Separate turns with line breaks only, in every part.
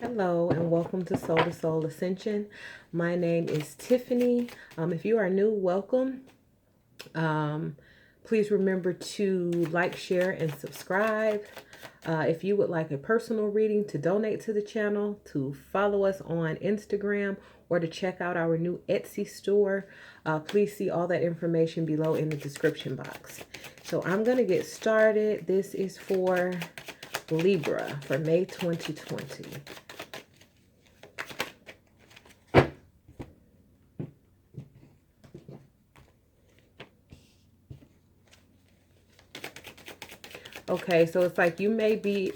Hello and welcome to Soul Ascension. My name is Tiffany. If you are new, welcome. Please remember to like, share, and subscribe. If you would like a personal reading, to donate to the channel, to follow us on Instagram, or to check out our new Etsy store, please see all that information below in the description box. So I'm going to get started. This is for Libra for May 2020. Okay, so it's like you may be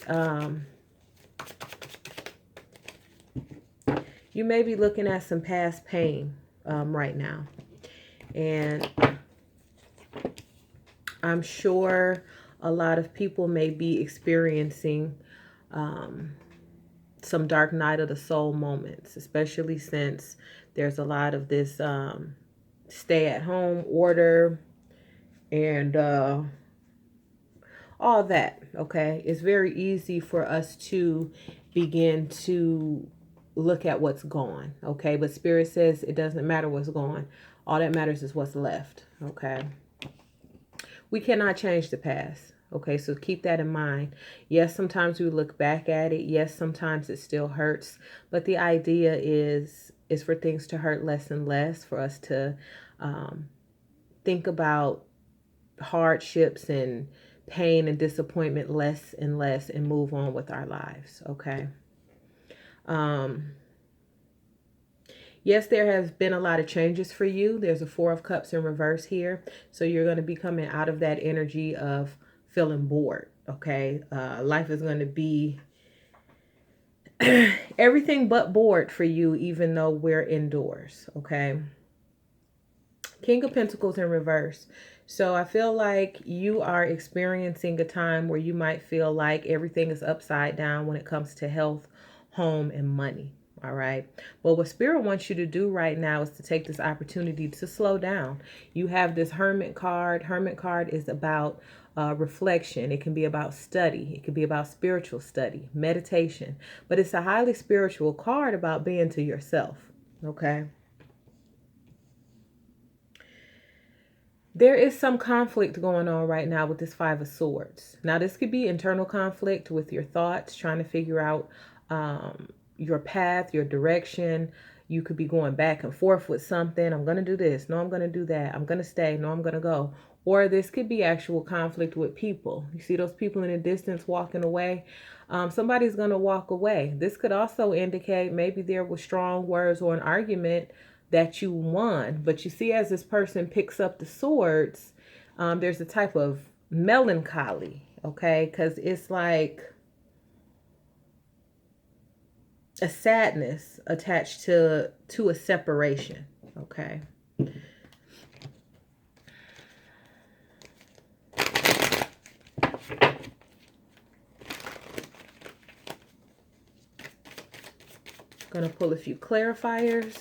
looking at some past pain right now, and I'm sure a lot of people may be experiencing some dark night of the soul moments, especially since there's a lot of this stay-at-home order and all that. Okay, it's very easy for us to begin to look at what's gone. Okay, but Spirit says it doesn't matter what's gone. All that matters is what's left. Okay, we cannot change the past. Okay, so keep that in mind. Yes, sometimes we look back at it. Yes, sometimes it still hurts, but the idea is for things to hurt less and less, for us to think about hardships and pain and disappointment less and less and move on with our lives. Okay. Yes, there has been a lot of changes for you. There's a Four of Cups in reverse here. So you're going to be coming out of that energy of feeling bored. Okay. Life is going to be everything but bored for you, even though we're indoors. Okay. King of Pentacles in reverse. So I feel like you are experiencing a time where you might feel like everything is upside down when it comes to health, home, and money. All right. But what Spirit wants you to do right now is to take this opportunity to slow down. You have this Hermit card. Hermit card is about reflection. It can be about study. It can be about spiritual study, meditation. But it's a highly spiritual card about being to yourself. Okay. There is some conflict going on right now with this Five of Swords. Now, this could be internal conflict with your thoughts, trying to figure out your path, your direction. You could be going back and forth with something. I'm going to do this. No, I'm going to do that. I'm going to stay. No, I'm going to go. Or this could be actual conflict with people. You see those people in the distance walking away? Somebody's going to walk away. This could also indicate maybe there was strong words or an argument that you won. But you see, as this person picks up the swords, there's a type of melancholy, okay? Because it's like a sadness attached to a separation, okay? Gonna pull a few clarifiers.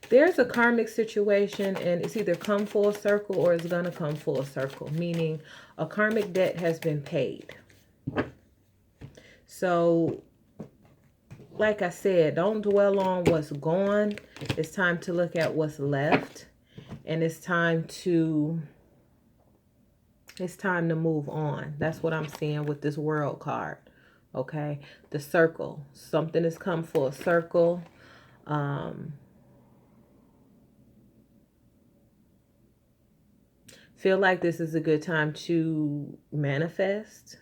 There's a karmic situation, and it's either come full circle or it's going to come full circle, meaning a karmic debt has been paid. So, like I said, don't dwell on what's gone. It's time to look at what's left, and it's time to move on. That's what I'm seeing with this World card. Okay, the circle. Something has come full circle. Feel like this is a good time to manifest.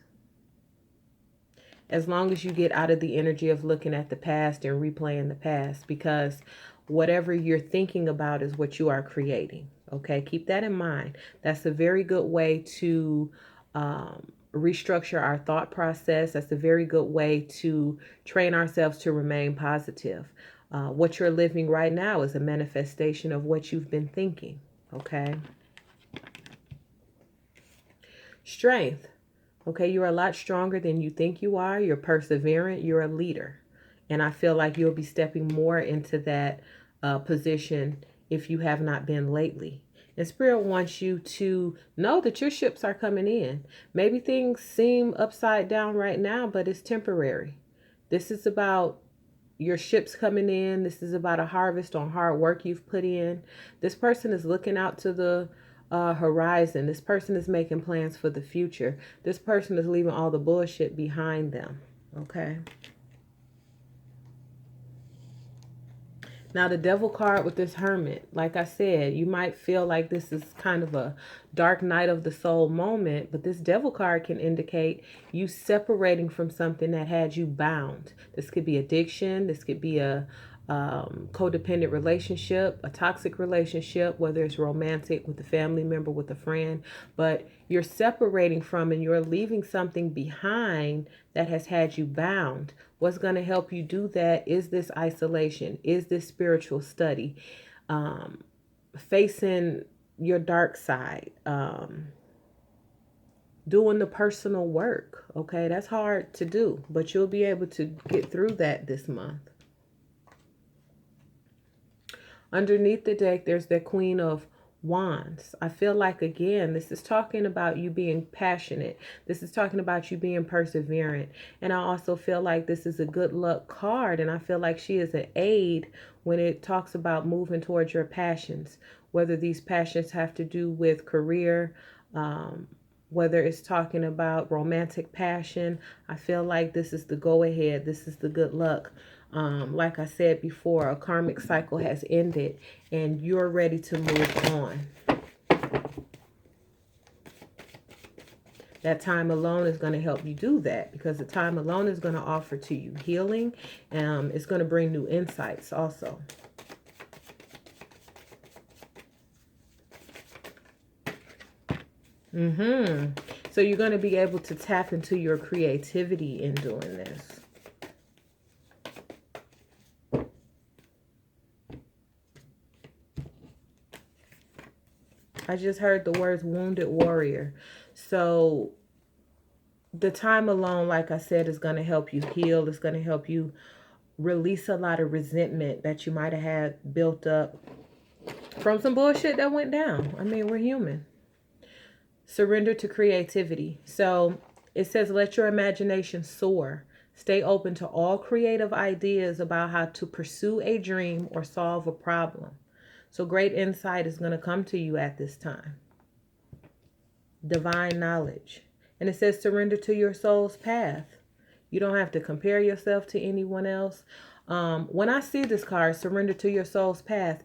As long as you get out of the energy of looking at the past and replaying the past, because whatever you're thinking about is what you are creating. Okay, keep that in mind. That's a very good way to restructure our thought process. That's a very good way to train ourselves to remain positive. What you're living right now is a manifestation of what you've been thinking. Okay. Strength. Okay, you're a lot stronger than you think you are. You're perseverant. You're a leader. And I feel like you'll be stepping more into that position if you have not been lately. And Spirit wants you to know that your ships are coming in. Maybe things seem upside down right now, but it's temporary. This is about your ships coming in. This is about a harvest on hard work you've put in. This person is looking out to the horizon. This person is making plans for the future. This person is leaving all the bullshit behind them. Okay. Now, the devil card with this hermit, like I said, you might feel like this is kind of a dark night of the soul moment, but this devil card can indicate you separating from something that had you bound. This could be addiction. This could be a codependent relationship, a toxic relationship, whether it's romantic with a family member, with a friend, but you're separating from and you're leaving something behind that has had you bound. What's going to help you do that is this isolation, is this spiritual study, facing your dark side, doing the personal work. Okay, that's hard to do, but you'll be able to get through that this month. Underneath the deck, there's the Queen of Wands. I feel like, again, this is talking about you being passionate. This is talking about you being perseverant. And I also feel like this is a good luck card. And I feel like she is an aid when it talks about moving towards your passions, whether these passions have to do with career, whether it's talking about romantic passion. I feel like this is the go ahead. This is the good luck. Like I said before, a karmic cycle has ended and you're ready to move on. That time alone is going to help you do that, because the time alone is going to offer to you healing. It's going to bring new insights also. So you're going to be able to tap into your creativity in doing this. I just heard the words wounded warrior. So the time alone, like I said, is going to help you heal. It's going to help you release a lot of resentment that you might have had built up from some bullshit that went down. I mean, we're human. Surrender to creativity. So it says, let your imagination soar. Stay open to all creative ideas about how to pursue a dream or solve a problem. So great insight is going to come to you at this time. Divine knowledge. And it says surrender to your soul's path. You don't have to compare yourself to anyone else. When I see this card, surrender to your soul's path,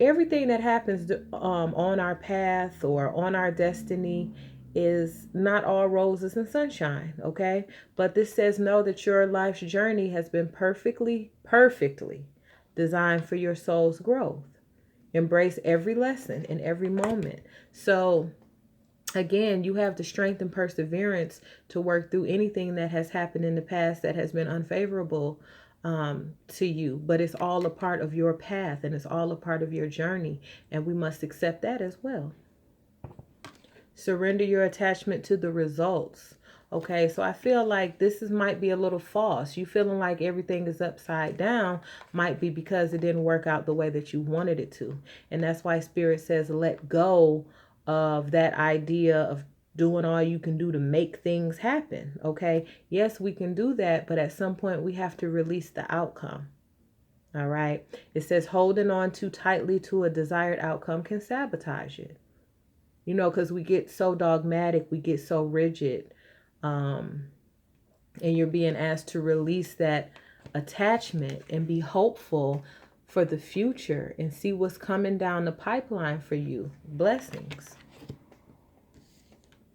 everything that happens on our path or on our destiny is not all roses and sunshine, okay? But this says know that your life's journey has been perfectly designed for your soul's growth. Embrace every lesson in every moment. So again, you have the strength and perseverance to work through anything that has happened in the past that has been unfavorable to you. But it's all a part of your path and it's all a part of your journey. And we must accept that as well. Surrender your attachment to the results. Okay, so I feel like this might be a little false. You feeling like everything is upside down might be because it didn't work out the way that you wanted it to. And that's why Spirit says let go of that idea of doing all you can do to make things happen. Okay, yes, we can do that, but at some point we have to release the outcome. All right, it says holding on too tightly to a desired outcome can sabotage it. You know, because we get so dogmatic, we get so rigid. And you're being asked to release that attachment and be hopeful for the future and see what's coming down the pipeline for you. Blessings.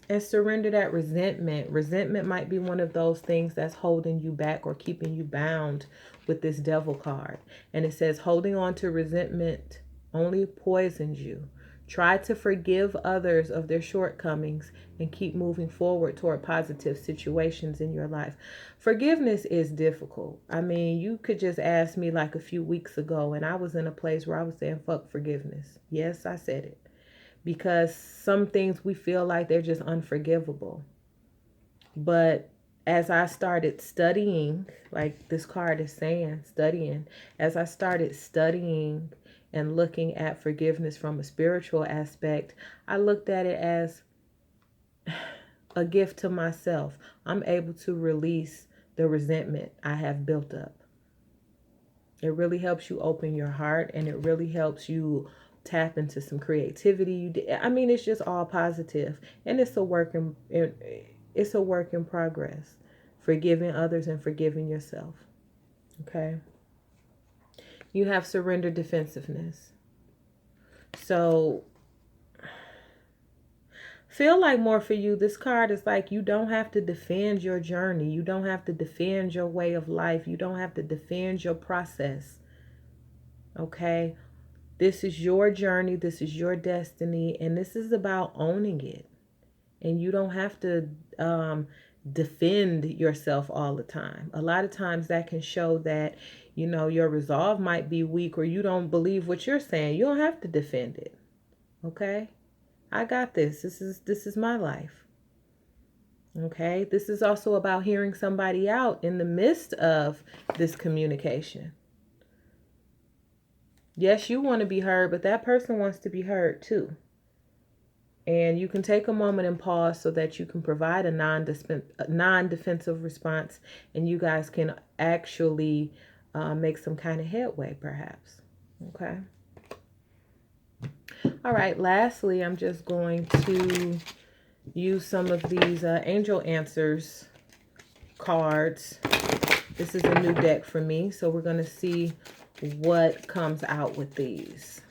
And surrender that resentment. Resentment might be one of those things that's holding you back or keeping you bound with this devil card. And it says holding on to resentment only poisons you. Try to forgive others of their shortcomings and keep moving forward toward positive situations in your life. Forgiveness is difficult. I mean, you could just ask me like a few weeks ago and I was in a place where I was saying, fuck forgiveness. Yes, I said it. Because some things we feel like they're just unforgivable. But as I started studying, like this card is saying, studying, as I started studying and looking at forgiveness from a spiritual aspect, I looked at it as a gift to myself. I'm able to release the resentment I have built up. It really helps you open your heart, and it really helps you tap into some creativity. I mean, it's just all positive, and it's a work in progress. Forgiving others and forgiving yourself. Okay. You have surrender defensiveness. So feel like more for you, this card is like you don't have to defend your journey. You don't have to defend your way of life. You don't have to defend your process. Okay? This is your journey. This is your destiny. And this is about owning it. And you don't have to defend yourself all the time. A lot of times that can show that, you know, your resolve might be weak, or you don't believe what you're saying. You don't have to defend it. Okay? I got this. This is my life. Okay? This is also about hearing somebody out in the midst of this communication. Yes, you want to be heard, but that person wants to be heard too. And you can take a moment and pause so that you can provide a non-defensive response, and you guys can actually make some kind of headway, perhaps. Okay. All right. Lastly, I'm just going to use some of these angel answers cards. This is a new deck for me, so we're going to see what comes out with these.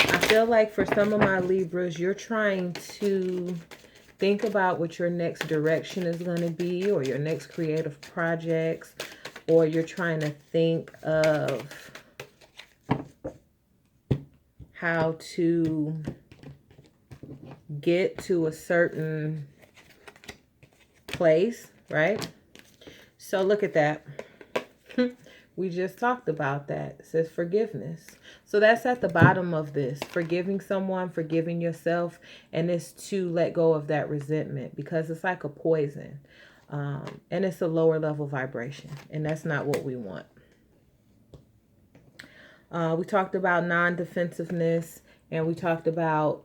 I feel like for some of my Libras, you're trying to think about what your next direction is going to be, or your next creative projects, or you're trying to think of how to get to a certain place, right? So look at that. We just talked about that. It says forgiveness. So that's at the bottom of this. Forgiving someone, forgiving yourself, and it's to let go of that resentment, because it's like a poison. And it's a lower level vibration, and that's not what we want. We talked about non-defensiveness, and we talked about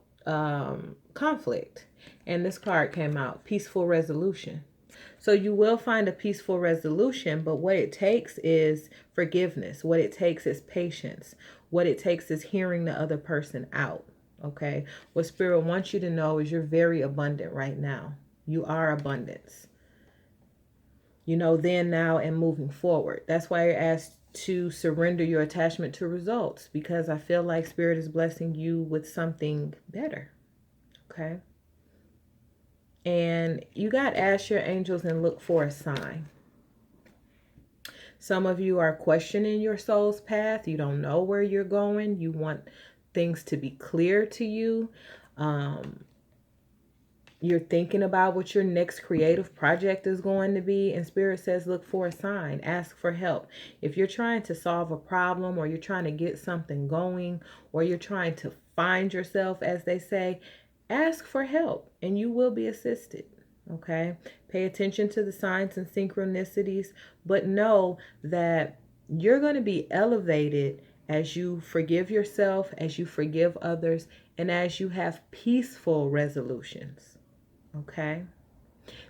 conflict. And this card came out, peaceful resolution. So you will find a peaceful resolution, but what it takes is forgiveness. What it takes is patience. What it takes is hearing the other person out. Okay. What Spirit wants you to know is you're very abundant right now. You are abundance. You know, then, now, and moving forward. That's why you're asked to surrender your attachment to results, because I feel like Spirit is blessing you with something better. Okay. And you got to ask your angels and look for a sign. Some of you are questioning your soul's path. You don't know where you're going. You want things to be clear to you. You're thinking about what your next creative project is going to be. And Spirit says, look for a sign. Ask for help. If you're trying to solve a problem, or you're trying to get something going, or you're trying to find yourself, as they say, ask for help and you will be assisted. Okay. Pay attention to the signs and synchronicities, but know that you're going to be elevated as you forgive yourself, as you forgive others, and as you have peaceful resolutions. Okay.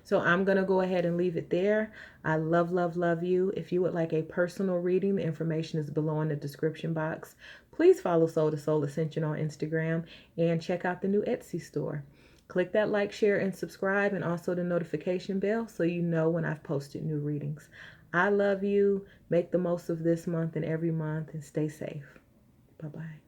So I'm going to go ahead and leave it there. I love, love, love you. If you would like a personal reading, the information is below in the description box. Please follow Soul to Soul Ascension on Instagram and check out the new Etsy store. Click that like, share, and subscribe, and also the notification bell so you know when I've posted new readings. I love you. Make the most of this month and every month, and stay safe. Bye-bye.